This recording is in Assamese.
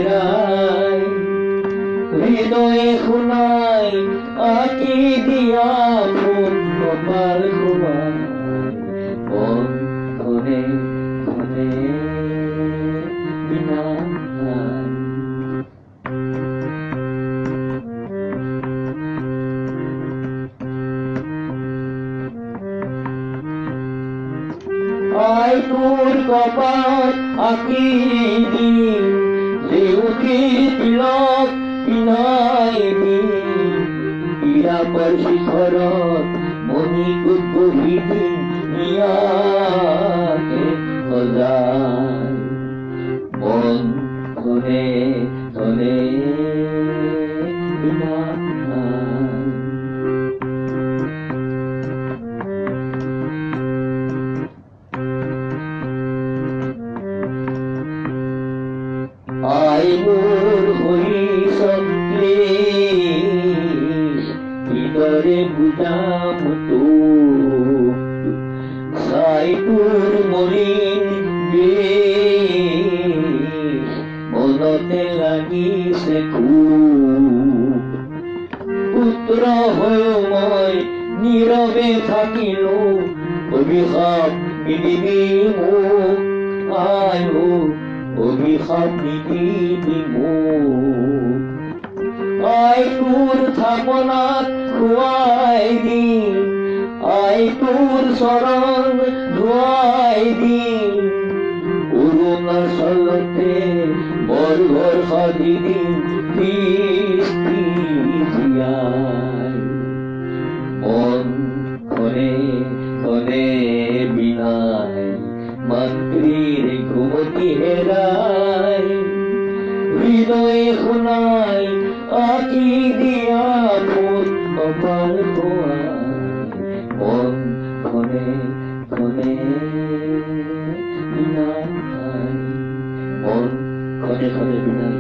হেৰাই হৃদয়ে শুনাই আঁকি দিয়া ফুল কপাল খোৱাই মন খনে খনে বিনা আই তোৰ কপাল আঁকি দিম জেউতিৰ তিলক পিনাই দিম ইৰাপৰ শিখৰত মণিকূট বহি দিম নিয়াকে সজাই মন খনে খনে বিনা আই মোৰ ভৰিছলে হৃদৰে বুজাম তোক চাই তোৰ মলিন বেশ মনতে লাগিছে খুব পুত্ৰ হৈও মই নীৰৱে থাকিলো অভিশাপ নিদিবি মোক আই অভিশাপ নিদিবি মোক আই তোৰ থাপনাত খুৱাই দিম আই তোৰ চৰণ ধুৱাই দিম অৰুণাচলতে বৰঘৰ সাজি দিম কৃষ্টি জীয়াই মন খনে খনে বিনাই মন্ত্ৰীৰ ঘুমতি হেৰাই হৃদয়ে শুনাই আঁকি দিয়া ফুল কপাল খোৱাই মন খনে খনে বিনাই মন খনে খনে বিনাই